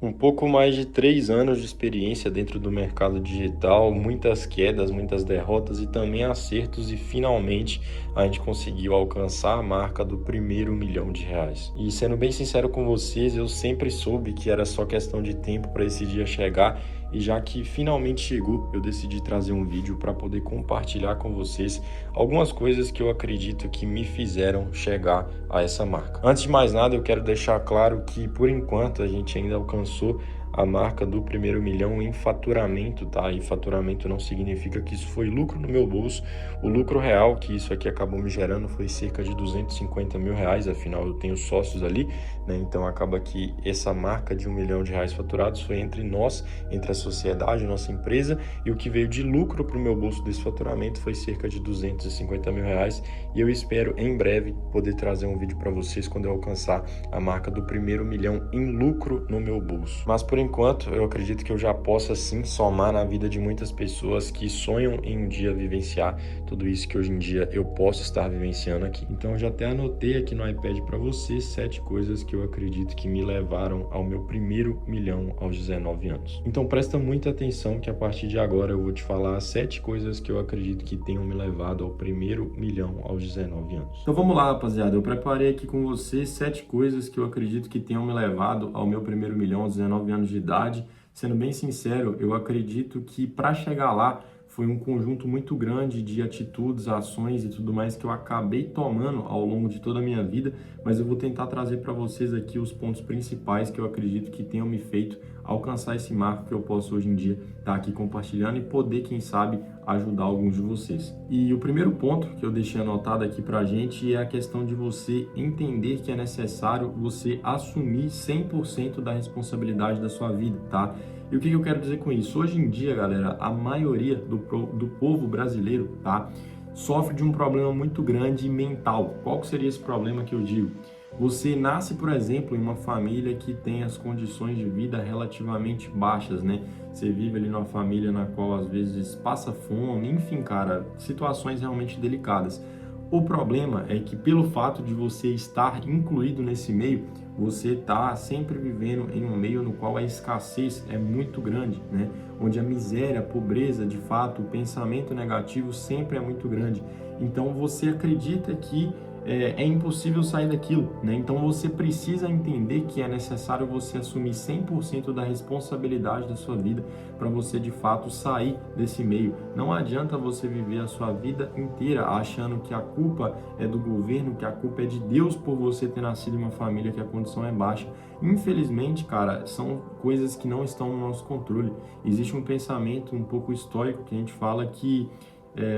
Um pouco mais de 3 anos de experiência dentro do mercado digital, muitas quedas, muitas derrotas e também acertos, e finalmente a gente conseguiu alcançar a marca do primeiro R$ 1 milhão. E sendo bem sincero com vocês, eu sempre soube que era só questão de tempo para esse dia chegar, e já que finalmente chegou, eu decidi trazer um vídeo para poder compartilhar com vocês algumas coisas que eu acredito que me fizeram chegar a essa marca. Antes de mais nada, eu quero deixar claro que por enquanto a gente ainda alcançou a marca do primeiro milhão em faturamento, tá? E faturamento não significa que isso foi lucro no meu bolso. O lucro real que isso aqui acabou me gerando foi cerca de R$ 250 mil, afinal eu tenho sócios ali, né? Então acaba que essa marca de R$ 1 milhão faturados foi entre nós, entre a sociedade, nossa empresa, e o que veio de lucro para o meu bolso desse faturamento foi cerca de R$ 250 mil, e eu espero em breve poder trazer um vídeo para vocês quando eu alcançar a marca do primeiro milhão em lucro no meu bolso. Mas por enquanto, eu acredito que eu já possa sim somar na vida de muitas pessoas que sonham em um dia vivenciar tudo isso que hoje em dia eu posso estar vivenciando aqui. Então eu já até anotei aqui no iPad para vocês 7 coisas que eu acredito que me levaram ao meu primeiro milhão aos 19 anos. Então presta muita atenção que a partir de agora eu vou te falar 7 coisas que eu acredito que tenham me levado ao primeiro milhão aos 19 anos. Então vamos lá, rapaziada. Eu preparei aqui com vocês 7 coisas que eu acredito que tenham me levado ao meu primeiro milhão aos 19 anos de idade. Sendo bem sincero, eu acredito que para chegar lá foi um conjunto muito grande de atitudes, ações e tudo mais que eu acabei tomando ao longo de toda a minha vida, mas eu vou tentar trazer para vocês aqui os pontos principais que eu acredito que tenham me feito alcançar esse marco que eu posso hoje em dia estar aqui compartilhando e poder, quem sabe, ajudar alguns de vocês. E o primeiro ponto que eu deixei anotado aqui pra gente é a questão de você entender que é necessário você assumir 100% da responsabilidade da sua vida, tá? E o que eu quero dizer com isso? Hoje em dia, galera, a maioria do povo brasileiro, tá, sofre de um problema muito grande mental. Qual que seria esse problema que eu digo? Você nasce, por exemplo, em uma família que tem as condições de vida relativamente baixas, né? Você vive ali numa família na qual às vezes passa fome, enfim, cara, situações realmente delicadas. O problema é que pelo fato de você estar incluído nesse meio, você está sempre vivendo em um meio no qual a escassez é muito grande, né? Onde a miséria, a pobreza, de fato, o pensamento negativo sempre é muito grande. Então você acredita que é impossível sair daquilo, né? Então você precisa entender que é necessário você assumir 100% da responsabilidade da sua vida para você de fato sair desse meio. Não adianta você viver a sua vida inteira achando que a culpa é do governo, que a culpa é de Deus por você ter nascido em uma família que a condição é baixa. Infelizmente, cara, são coisas que não estão no nosso controle. Existe um pensamento um pouco estoico que a gente fala que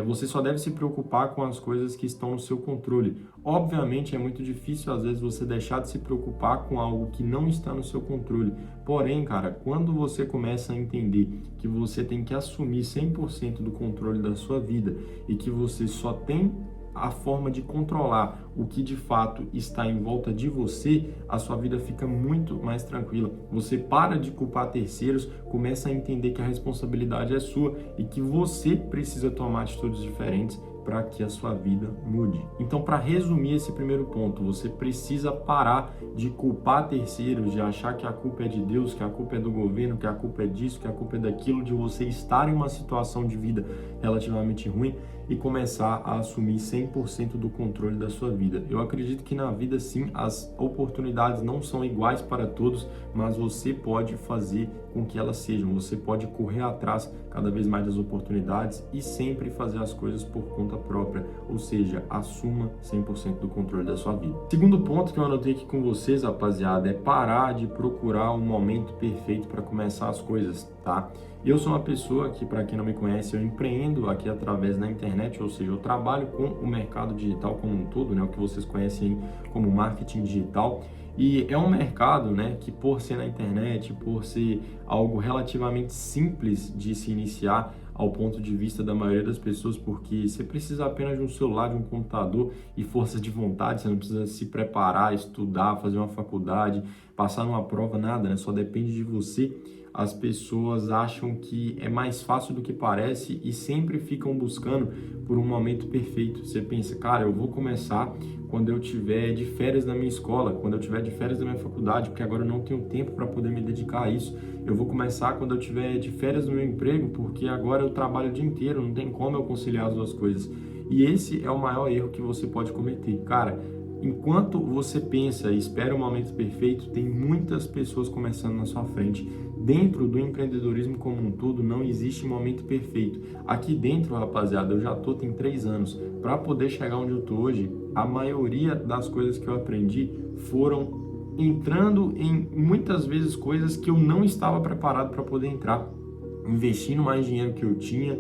você só deve se preocupar com as coisas que estão no seu controle. Obviamente é muito difícil às vezes você deixar de se preocupar com algo que não está no seu controle. Porém, cara, quando você começa a entender que você tem que assumir 100% do controle da sua vida e que você só tem a forma de controlar o que de fato está em volta de você, a sua vida fica muito mais tranquila. Você para de culpar terceiros, começa a entender que a responsabilidade é sua e que você precisa tomar atitudes diferentes para que a sua vida mude. Então, para resumir esse primeiro ponto, você precisa parar de culpar terceiros, de achar que a culpa é de Deus, que a culpa é do governo, que a culpa é disso, que a culpa é daquilo, de você estar em uma situação de vida relativamente ruim e começar a assumir 100% do controle da sua vida. Eu acredito que na vida, sim, as oportunidades não são iguais para todos, mas você pode fazer com que elas sejam. Você pode correr atrás cada vez mais das oportunidades e sempre fazer as coisas por conta própria, ou seja, assuma 100% do controle da sua vida. Segundo ponto que eu anotei aqui com vocês, rapaziada, é parar de procurar um momento perfeito para começar as coisas, tá? Eu sou uma pessoa que, para quem não me conhece, eu empreendo aqui através da internet, ou seja, eu trabalho com o mercado digital como um todo, né, o que vocês conhecem como marketing digital. E é um mercado, né, que por ser na internet, por ser algo relativamente simples de se iniciar ao ponto de vista da maioria das pessoas, porque você precisa apenas de um celular, de um computador e força de vontade, você não precisa se preparar, estudar, fazer uma faculdade, passar numa prova, nada, né? Só depende de você. As pessoas acham que é mais fácil do que parece e sempre ficam buscando por um momento perfeito. Você pensa, cara, eu vou começar quando eu tiver de férias na minha escola, quando eu tiver de férias na minha faculdade, porque agora eu não tenho tempo para poder me dedicar a isso. Eu vou começar quando eu tiver de férias no meu emprego, porque agora eu trabalho o dia inteiro, não tem como eu conciliar as duas coisas. E esse é o maior erro que você pode cometer. Cara, enquanto você pensa e espera o momento perfeito, tem muitas pessoas começando na sua frente. Dentro do empreendedorismo como um todo, não existe momento perfeito. Aqui dentro, rapaziada, eu já tem 3 anos. Para poder chegar onde eu tô hoje, a maioria das coisas que eu aprendi foram entrando em muitas vezes coisas que eu não estava preparado para poder entrar, investindo mais dinheiro que eu tinha,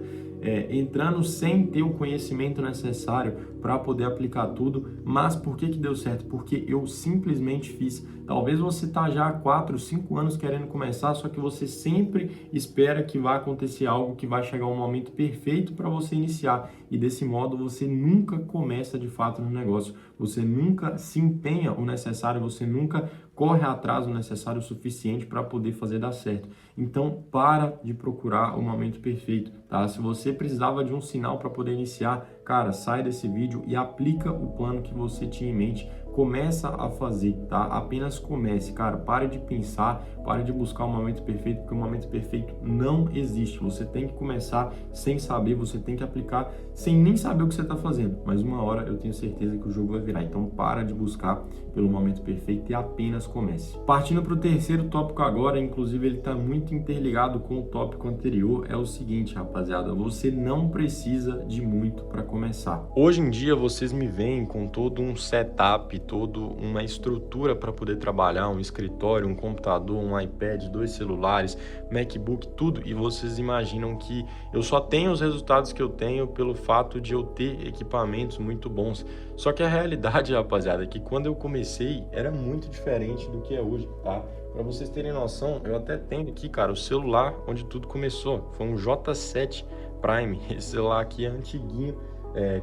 entrando sem ter o conhecimento necessário para poder aplicar tudo. Mas por que deu certo? Porque eu simplesmente fiz. Talvez você tá já há 4, 5 anos querendo começar, só que você sempre espera que vai acontecer algo, que vai chegar um momento perfeito para você iniciar. E desse modo você nunca começa de fato no negócio. Você nunca se empenha o necessário, você nunca corre atrás o necessário o suficiente para poder fazer dar certo. Então, para de procurar o momento perfeito, tá? Se você precisava de um sinal para poder iniciar, cara, sai desse vídeo e aplica o plano que você tinha em mente. Começa a fazer, tá? Apenas comece, cara. Pare de pensar, pare de buscar o momento perfeito, porque o momento perfeito não existe. Você tem que começar sem saber, você tem que aplicar sem nem saber o que você está fazendo. Mas uma hora eu tenho certeza que o jogo vai virar. Então, para de buscar pelo momento perfeito e apenas comece. Partindo para o terceiro tópico agora, inclusive ele está muito interligado com o tópico anterior, é o seguinte, rapaziada, você não precisa de muito para começar. Hoje em dia vocês me veem com todo um setup, toda uma estrutura para poder trabalhar, um escritório, um computador, um iPad, 2 celulares, MacBook, tudo, e vocês imaginam que eu só tenho os resultados que eu tenho pelo fato de eu ter equipamentos muito bons. Só que a realidade, rapaziada, é que quando eu comecei era muito diferente do que é hoje, tá? Para vocês terem noção, eu até tenho aqui, cara, o celular onde tudo começou. Foi um J7 Prime. Esse celular aqui é antiguinho,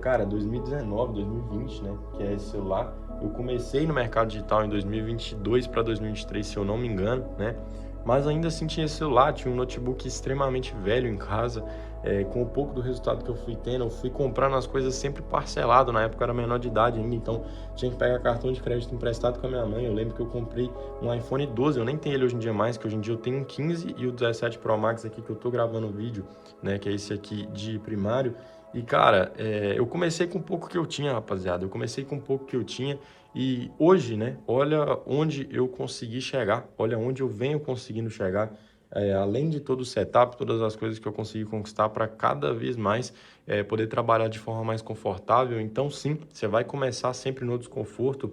cara, 2019, 2020, né? Que é esse celular. Eu comecei no mercado digital em 2022 para 2023, se eu não me engano, né? Mas ainda assim tinha celular, tinha um notebook extremamente velho em casa. Com um pouco do resultado que eu fui tendo, eu fui comprando as coisas sempre parcelado. Na época eu era menor de idade ainda, então tinha que pegar cartão de crédito emprestado com a minha mãe. Eu lembro que eu comprei um iPhone 12, eu nem tenho ele hoje em dia mais, que hoje em dia eu tenho um 15 e o 17 Pro Max aqui que eu tô gravando o vídeo, né, que é esse aqui de primário. E cara, eu comecei com pouco que eu tinha, rapaziada, eu comecei com pouco que eu tinha. E hoje, né, olha onde eu consegui chegar, olha onde eu venho conseguindo chegar. Além de todo o setup, todas as coisas que eu consegui conquistar para cada vez mais poder trabalhar de forma mais confortável. Então sim, você vai começar sempre no desconforto,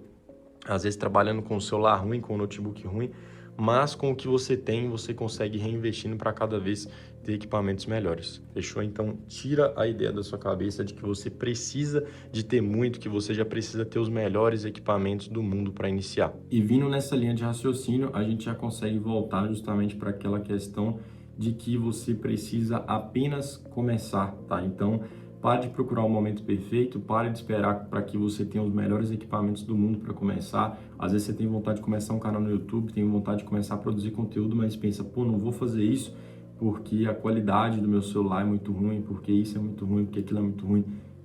às vezes trabalhando com o celular ruim, com o notebook ruim, mas com o que você tem, você consegue reinvestindo para cada vez ter equipamentos melhores. Fechou? Então, tira a ideia da sua cabeça de que você precisa de ter muito, que você já precisa ter os melhores equipamentos do mundo para iniciar. E vindo nessa linha de raciocínio, a gente já consegue voltar justamente para aquela questão de que você precisa apenas começar, tá? Então, pare de procurar o momento perfeito, pare de esperar para que você tenha os melhores equipamentos do mundo para começar. Às vezes você tem vontade de começar um canal no YouTube, tem vontade de começar a produzir conteúdo, mas pensa, pô, não vou fazer isso porque a qualidade do meu celular é muito ruim, porque isso é muito ruim, porque aquilo é muito ruim.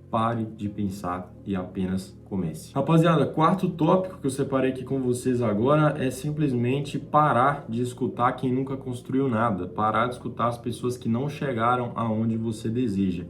Pare de pensar e apenas comece. Rapaziada, quarto tópico que eu separei aqui com vocês agora é simplesmente parar de escutar quem nunca construiu nada, parar de escutar as pessoas que não chegaram aonde você deseja.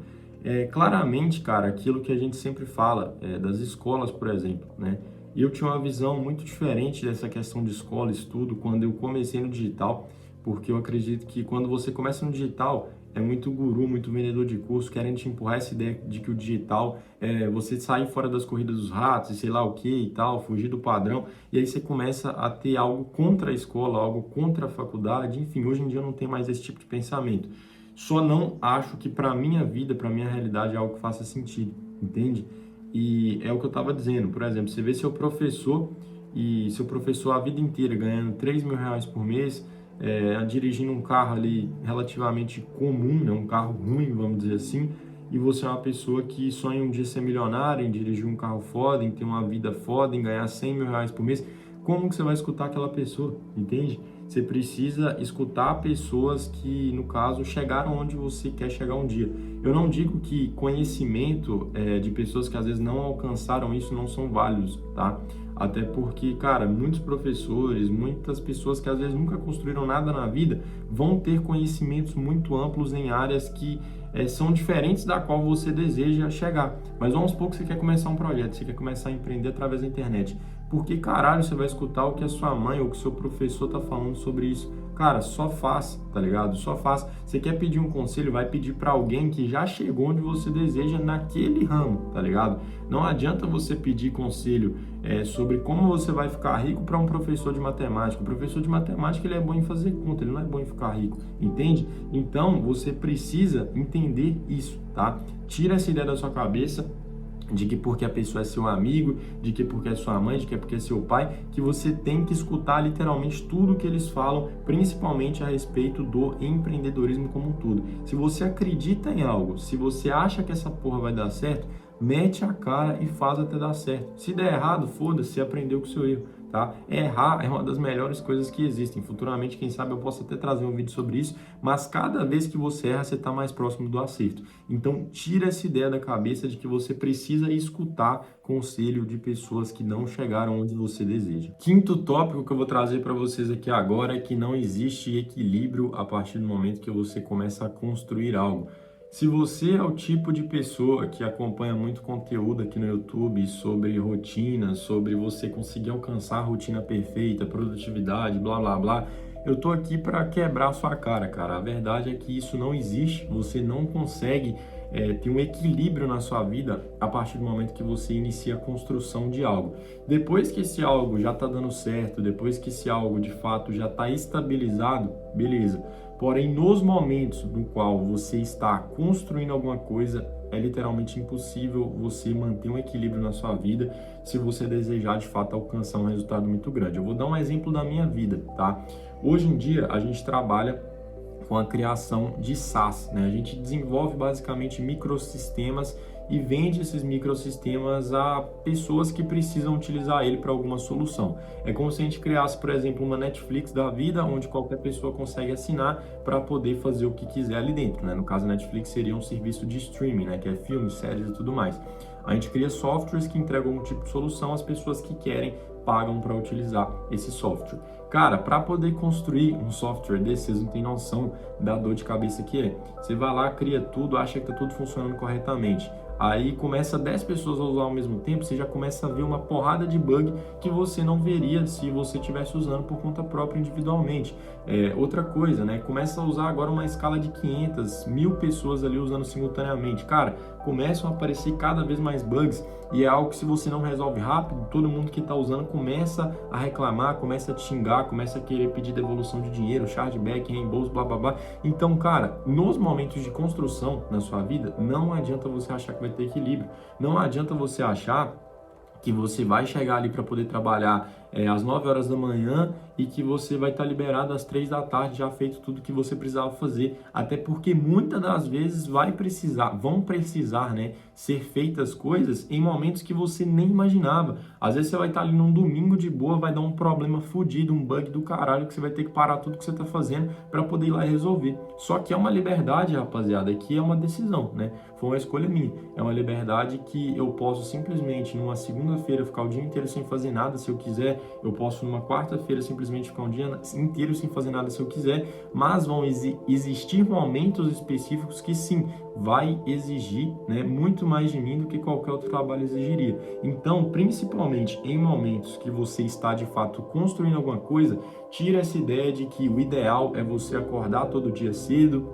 Claramente, cara, aquilo que a gente sempre fala das escolas, por exemplo, né? E eu tinha uma visão muito diferente dessa questão de escola, estudo, quando eu comecei no digital, porque eu acredito que quando você começa no digital, é muito guru, muito vendedor de curso, querendo te empurrar essa ideia de que o digital é você sair fora das corridas dos ratos e sei lá o que e tal, fugir do padrão, e aí você começa a ter algo contra a escola, algo contra a faculdade, enfim, hoje em dia eu não tenho mais esse tipo de pensamento. Só não acho que para minha vida, para minha realidade é algo que faça sentido, entende? E é o que eu estava dizendo, por exemplo, você vê seu professor e seu professor a vida inteira ganhando R$ 3.000 por mês, dirigindo um carro ali relativamente comum, né? Um carro ruim, vamos dizer assim, e você é uma pessoa que sonha um dia ser milionário, em dirigir um carro foda, em ter uma vida foda, em ganhar R$ 100.000 por mês. como que você vai escutar aquela pessoa, entende? Você precisa escutar pessoas que, no caso, chegaram onde você quer chegar um dia. Eu não digo que conhecimento de pessoas que às vezes não alcançaram isso não são válidos, tá? Até porque, cara, muitos professores, muitas pessoas que às vezes nunca construíram nada na vida vão ter conhecimentos muito amplos em áreas que são diferentes da qual você deseja chegar. Mas vamos supor que você quer começar um projeto, você quer começar a empreender através da internet. Por que caralho você vai escutar o que a sua mãe ou o que o seu professor tá falando sobre isso? Cara, só faz, tá ligado? Só faz. Você quer pedir um conselho, vai pedir para alguém que já chegou onde você deseja naquele ramo, tá ligado? Não adianta você pedir conselho sobre como você vai ficar rico para um professor de matemática. O professor de matemática ele é bom em fazer conta, ele não é bom em ficar rico, entende? Então você precisa entender isso, tá? Tira essa ideia da sua cabeça de que porque a pessoa é seu amigo, de que porque é sua mãe, de que porque é seu pai, que você tem que escutar literalmente tudo que eles falam, principalmente a respeito do empreendedorismo como um todo. Se você acredita em algo, se você acha que essa porra vai dar certo, mete a cara e faz até dar certo. Se der errado, foda-se, você aprendeu com o seu erro. Tá? Errar é uma das melhores coisas que existem. Futuramente, quem sabe, eu posso até trazer um vídeo sobre isso, mas cada vez que você erra, você está mais próximo do acerto. Então, tira essa ideia da cabeça de que você precisa escutar conselho de pessoas que não chegaram onde você deseja. Quinto tópico que eu vou trazer para vocês aqui agora é que não existe equilíbrio a partir do momento que você começa a construir algo. Se você é o tipo de pessoa que acompanha muito conteúdo aqui no YouTube sobre rotina, sobre você conseguir alcançar a rotina perfeita, produtividade, blá blá blá, eu tô aqui para quebrar a sua cara, cara. A verdade é que isso não existe, você não consegue ter um equilíbrio na sua vida a partir do momento que você inicia a construção de algo. Depois que esse algo já está dando certo, depois que esse algo de fato já está estabilizado, beleza. Porém, nos momentos no qual você está construindo alguma coisa, é literalmente impossível você manter um equilíbrio na sua vida se você desejar de fato alcançar um resultado muito grande. Eu vou dar um exemplo da minha vida, tá? Hoje em dia a gente trabalha com a criação de SaaS, né? A gente desenvolve basicamente microsistemas e vende esses microsistemas a pessoas que precisam utilizar ele para alguma solução. É como se a gente criasse, por exemplo, uma Netflix da vida, onde qualquer pessoa consegue assinar para poder fazer o que quiser ali dentro, né? No caso, a Netflix seria um serviço de streaming, né? Que é filmes, séries e tudo mais. A gente cria softwares que entregam um tipo de solução às pessoas que querem, pagam para utilizar esse software. Cara, para poder construir um software desse, vocês não têm noção da dor de cabeça que é. Você vai lá, cria tudo, acha que tá tudo funcionando corretamente. Aí começa 10 pessoas a usar ao mesmo tempo, você já começa a ver uma porrada de bug que você não veria se você estivesse usando por conta própria individualmente. Outra coisa, né? Começa a usar agora uma escala de 500, 1000 pessoas ali usando simultaneamente. Cara, começam a aparecer cada vez mais bugs e é algo que se você não resolve rápido, todo mundo que está usando começa a reclamar, começa a te xingar, começa a querer pedir devolução de dinheiro, chargeback, reembolso, blá blá blá. Então, cara, nos momentos de construção na sua vida, não adianta você achar que vai ter equilíbrio. Não adianta você achar que você vai chegar ali para poder trabalhar às 9 horas da manhã e que você vai estar liberado às 3 da tarde, já feito tudo que você precisava fazer. Até porque muitas das vezes vão precisar, né, ser feitas coisas em momentos que você nem imaginava. Às vezes você vai estar ali num domingo de boa, vai dar um problema fodido, um bug do caralho, que você vai ter que parar tudo que você está fazendo para poder ir lá e resolver. Só que é uma liberdade, rapaziada, que é uma decisão, né? Foi uma escolha minha. É uma liberdade que eu posso simplesmente numa segunda-feira ficar o dia inteiro sem fazer nada se eu quiser. Eu posso numa quarta-feira simplesmente ficar um dia inteiro sem fazer nada se eu quiser, mas vão existir momentos específicos que sim, vai exigir, né, muito mais de mim do que qualquer outro trabalho exigiria. Então, principalmente em momentos que você está de fato construindo alguma coisa, tira essa ideia de que o ideal é você acordar todo dia cedo,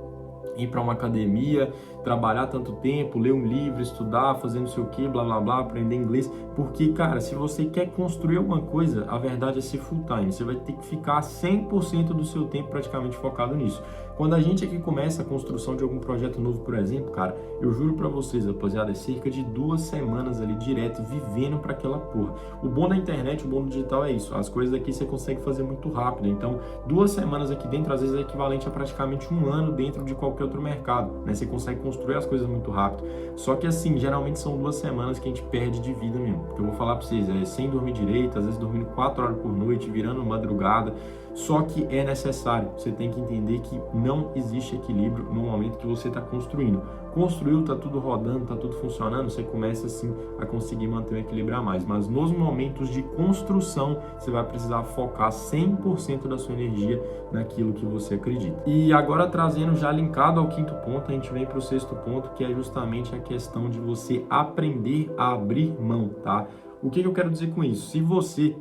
ir para uma academia, trabalhar tanto tempo, ler um livro, estudar, fazer não sei o que, blá blá blá, aprender inglês, porque, cara, se você quer construir alguma coisa, a verdade é ser full time, você vai ter que ficar 100% do seu tempo praticamente focado nisso. Quando a gente aqui começa a construção de algum projeto novo, por exemplo, cara, eu juro pra vocês, rapaziada, é cerca de 2 semanas ali direto vivendo pra aquela porra. O bom da internet, o bom do digital é isso, as coisas aqui você consegue fazer muito rápido, então 2 semanas aqui dentro, às vezes é equivalente a praticamente 1 ano dentro de qualquer qualquer outro mercado, né? Você consegue construir as coisas muito rápido. Só que assim, geralmente são 2 semanas que a gente perde de vida mesmo. Porque eu vou falar para vocês, sem dormir direito, às vezes dormindo 4 horas por noite, virando madrugada. Só que é necessário. Você tem que entender que não existe equilíbrio no momento que você está construindo. Construiu, tá tudo rodando, tá tudo funcionando, você começa assim a conseguir manter o equilíbrio a mais. Mas nos momentos de construção, você vai precisar focar 100% da sua energia naquilo que você acredita. E agora trazendo já linkado ao 5º ponto, a gente vem para o 6º ponto, que é justamente a questão de você aprender a abrir mão, tá? O que eu quero dizer com isso? Se você,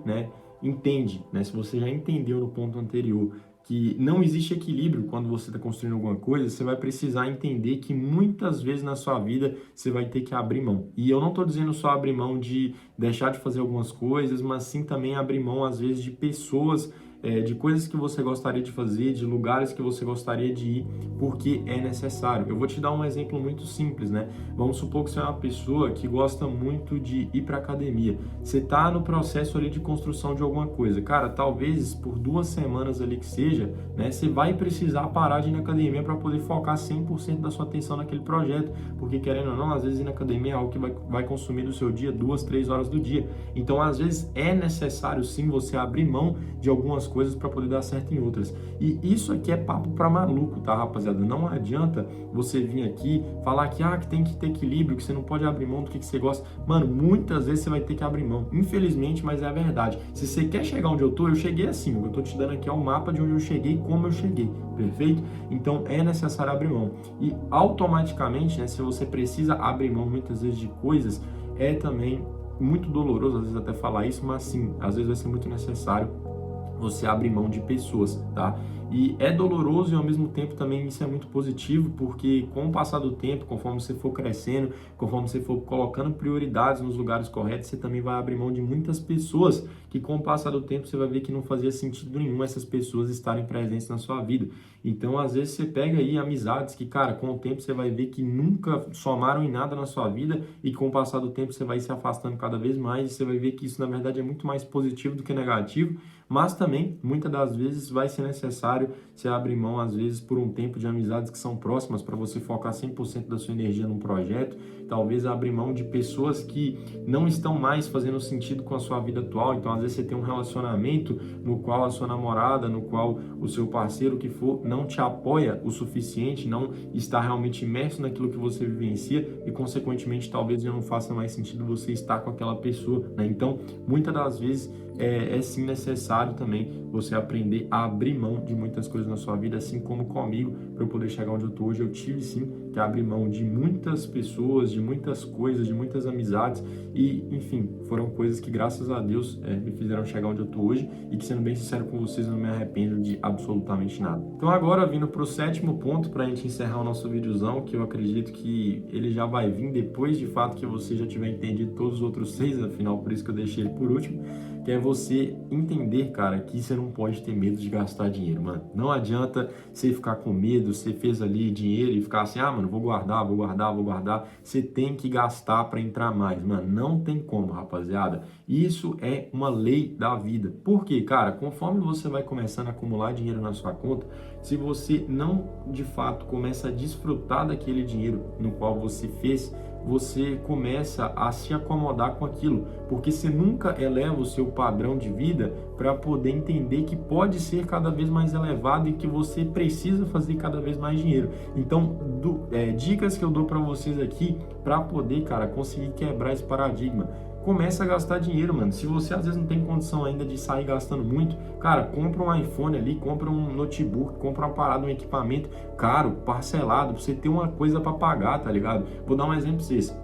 entende, se você já entendeu no ponto anterior que não existe equilíbrio quando você está construindo alguma coisa, você vai precisar entender que muitas vezes na sua vida você vai ter que abrir mão. E eu não estou dizendo só abrir mão de deixar de fazer algumas coisas, mas sim também abrir mão, às vezes, de pessoas, de coisas que você gostaria de fazer, de lugares que você gostaria de ir, porque é necessário. Eu vou te dar um exemplo muito simples, Vamos supor que você é uma pessoa que gosta muito de ir para academia. Você está no processo ali de construção de alguma coisa. Cara, talvez por 2 semanas ali que seja, você vai precisar parar de ir na academia para poder focar 100% da sua atenção naquele projeto, porque querendo ou não, às vezes ir na academia é algo que vai consumir do seu dia 2, 3 horas do dia. Então, às vezes é necessário sim você abrir mão de algumas coisas para poder dar certo em outras. E isso aqui é papo para maluco, tá, rapaziada? Não adianta você vir aqui falar que tem que ter equilíbrio, que você não pode abrir mão do que você gosta. Mano, muitas vezes você vai ter que abrir mão. Infelizmente, mas é a verdade. Se você quer chegar onde eu tô, eu cheguei assim. Eu tô te dando aqui o mapa de onde eu cheguei, como eu cheguei. Perfeito? Então, é necessário abrir mão. E automaticamente, se você precisa abrir mão muitas vezes de coisas, é também muito doloroso, às vezes até falar isso, mas sim, às vezes vai ser muito necessário você abre mão de pessoas, tá? E é doloroso e ao mesmo tempo também isso é muito positivo, porque com o passar do tempo, conforme você for crescendo, conforme você for colocando prioridades nos lugares corretos, você também vai abrir mão de muitas pessoas que com o passar do tempo você vai ver que não fazia sentido nenhum essas pessoas estarem presentes na sua vida. Então, às vezes você pega aí amizades que, cara, com o tempo você vai ver que nunca somaram em nada na sua vida e com o passar do tempo você vai se afastando cada vez mais e você vai ver que isso na verdade é muito mais positivo do que negativo, mas também, muitas das vezes, vai ser necessário você abrir mão, às vezes, por um tempo de amizades que são próximas para você focar 100% da sua energia num projeto, talvez abrir mão de pessoas que não estão mais fazendo sentido com a sua vida atual. Então, às vezes, você tem um relacionamento no qual a sua namorada, no qual o seu parceiro, que for, não te apoia o suficiente, não está realmente imerso naquilo que você vivencia e, consequentemente, talvez já não faça mais sentido você estar com aquela pessoa, Então, muitas das vezes, é sim necessário também você aprender a abrir mão de muitas coisas na sua vida, assim como comigo, para eu poder chegar onde eu estou hoje. Eu tive sim que abrir mão de muitas pessoas, de muitas coisas, de muitas amizades e, enfim, foram coisas que, graças a Deus, me fizeram chegar onde eu estou hoje e que, sendo bem sincero com vocês, eu não me arrependo de absolutamente nada. Então, agora, vindo para o 7º ponto, para a gente encerrar o nosso videozão, que eu acredito que ele já vai vir depois, de fato, que você já tiver entendido todos os outros 6, afinal, por isso que eu deixei ele por último, que é você entender, cara, que você não pode ter medo de gastar dinheiro, mano. Não adianta você ficar com medo, você fez ali dinheiro e ficar assim, mano, vou guardar. Você tem que gastar para entrar mais, mano. Não tem como, rapaziada. Isso é uma lei da vida. Por quê, cara? Conforme você vai começando a acumular dinheiro na sua conta, se você não, de fato, começa a desfrutar daquele dinheiro no qual você fez, você começa a se acomodar com aquilo, porque você nunca eleva o seu padrão de vida para poder entender que pode ser cada vez mais elevado e que você precisa fazer cada vez mais dinheiro. Então, dicas que eu dou para vocês aqui para poder, cara, conseguir quebrar esse paradigma. Começa a gastar dinheiro, mano. Se você às vezes não tem condição ainda de sair gastando muito, cara, compra um iPhone ali, compra um notebook, compra uma parada, um equipamento caro, parcelado, pra você ter uma coisa para pagar, tá ligado? Vou dar um exemplo pra vocês.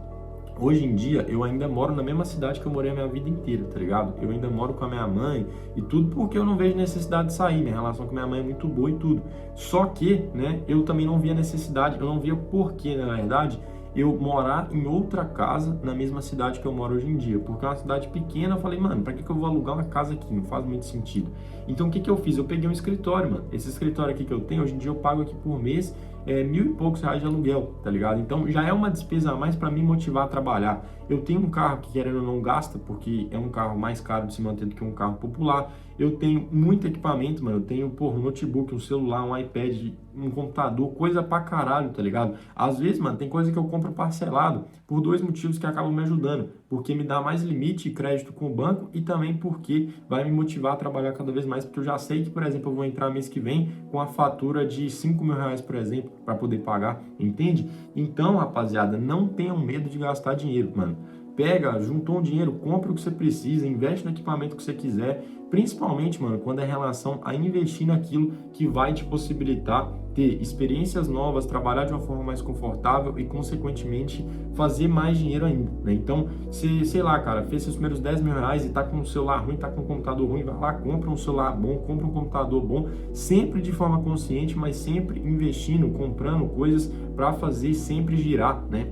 Hoje em dia, eu ainda moro na mesma cidade que eu morei a minha vida inteira, tá ligado? Eu ainda moro com a minha mãe e tudo porque eu não vejo necessidade de sair. Minha relação com minha mãe é muito boa e tudo. Só que, eu também não via necessidade, eu não via porquê, na verdade, eu morar em outra casa na mesma cidade que eu moro hoje em dia, porque é uma cidade pequena. Eu falei, mano, pra que eu vou alugar uma casa aqui? Não faz muito sentido. Então, o que eu fiz? Eu peguei um escritório, mano. Esse escritório aqui que eu tenho, hoje em dia eu pago aqui por mês R$1.000 e poucos de aluguel, tá ligado? Então, já é uma despesa a mais pra me motivar a trabalhar. Eu tenho um carro que, querendo ou não, gasta, porque é um carro mais caro de se manter do que um carro popular. Eu tenho muito equipamento, mano. Eu tenho, um notebook, um celular, um iPad, um computador, coisa pra caralho, tá ligado? Às vezes, mano, tem coisa que eu compro parcelado por dois motivos que acabam me ajudando. Porque me dá mais limite e crédito com o banco e também porque vai me motivar a trabalhar cada vez mais, porque eu já sei que, por exemplo, eu vou entrar mês que vem com a fatura de 5 mil reais, por exemplo, para poder pagar, entende? Então, rapaziada, não tenham medo de gastar dinheiro, mano. Pega, juntou um dinheiro, compra o que você precisa, investe no equipamento que você quiser, principalmente, mano, quando é relação a investir naquilo que vai te possibilitar ter experiências novas, trabalhar de uma forma mais confortável e, consequentemente, fazer mais dinheiro ainda, né? Então, se, sei lá, cara, fez seus primeiros 10 mil reais e tá com um celular ruim, tá com um computador ruim, vai lá, compra um celular bom, compra um computador bom, sempre de forma consciente, mas sempre investindo, comprando coisas para fazer sempre girar, né?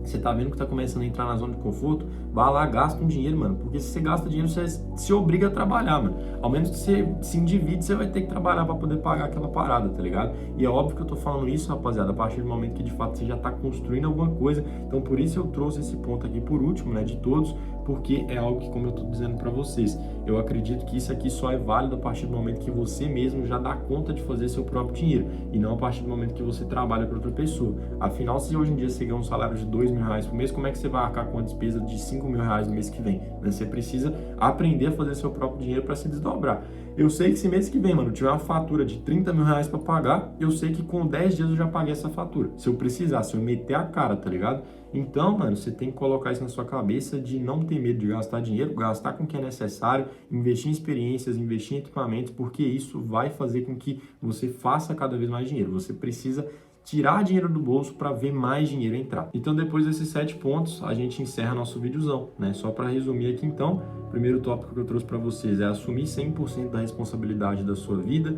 Você tá vendo que tá começando a entrar na zona de conforto, vai lá, gasta um dinheiro, mano. Porque se você gasta dinheiro, você se obriga a trabalhar, mano. Ao menos que você se endivide, você vai ter que trabalhar para poder pagar aquela parada, tá ligado? E é óbvio que eu tô falando isso, rapaziada, a partir do momento que de fato você já tá construindo alguma coisa. Então por isso eu trouxe esse ponto aqui por último, né, de todos, porque é algo que, como eu tô dizendo para vocês, eu acredito que isso aqui só é válido a partir do momento que você mesmo já dá conta de fazer seu próprio dinheiro e não a partir do momento que você trabalha para outra pessoa. Afinal, se hoje em dia você ganha um salário de 2 mil reais por mês, como é que você vai arcar com a despesa de 5 mil reais no mês que vem? Né? Você precisa aprender a fazer seu próprio dinheiro para se desdobrar. Eu sei que se mês que vem, mano, tiver uma fatura de 30 mil reais para pagar, eu sei que com 10 dias eu já paguei essa fatura. Se eu precisar, se eu meter a cara, tá ligado? Então, mano, você tem que colocar isso na sua cabeça de não ter medo de gastar dinheiro, gastar com o que é necessário, investir em experiências, investir em equipamentos, porque isso vai fazer com que você faça cada vez mais dinheiro. Você precisa tirar dinheiro do bolso para ver mais dinheiro entrar. Então, depois desses 7 pontos, a gente encerra nosso videozão, né? Só para resumir aqui, então, o primeiro tópico que eu trouxe para vocês é assumir 100% da responsabilidade da sua vida.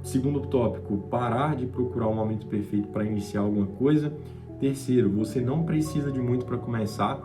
Segundo tópico, parar de procurar o momento perfeito para iniciar alguma coisa. Terceiro, você não precisa de muito para começar.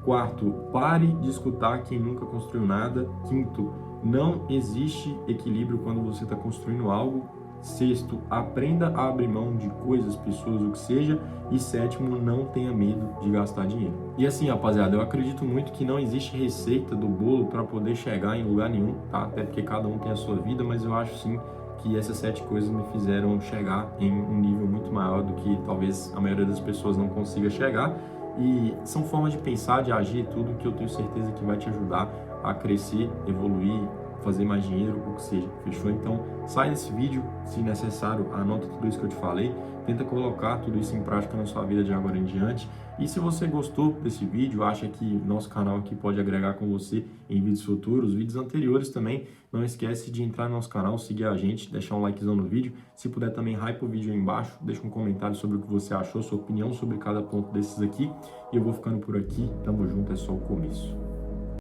Quarto, pare de escutar quem nunca construiu nada. Quinto, não existe equilíbrio quando você está construindo algo. Sexto, aprenda a abrir mão de coisas, pessoas, o que seja. E sétimo, não tenha medo de gastar dinheiro. E assim, rapaziada, eu acredito muito que não existe receita do bolo para poder chegar em lugar nenhum, tá? Até porque cada um tem a sua vida, mas eu acho sim que essas 7 coisas me fizeram chegar em um nível muito maior do que talvez a maioria das pessoas não consiga chegar. E são formas de pensar, de agir, tudo que eu tenho certeza que vai te ajudar a crescer, evoluir, fazer mais dinheiro, o que seja, fechou? Então, sai desse vídeo, se necessário, anota tudo isso que eu te falei, tenta colocar tudo isso em prática na sua vida de agora em diante. E se você gostou desse vídeo, acha que nosso canal aqui pode agregar com você em vídeos futuros, vídeos anteriores também, não esquece de entrar no nosso canal, seguir a gente, deixar um likezão no vídeo. Se puder também, hype o vídeo aí embaixo, deixa um comentário sobre o que você achou, sua opinião sobre cada ponto desses aqui. E eu vou ficando por aqui, tamo junto, é só o começo.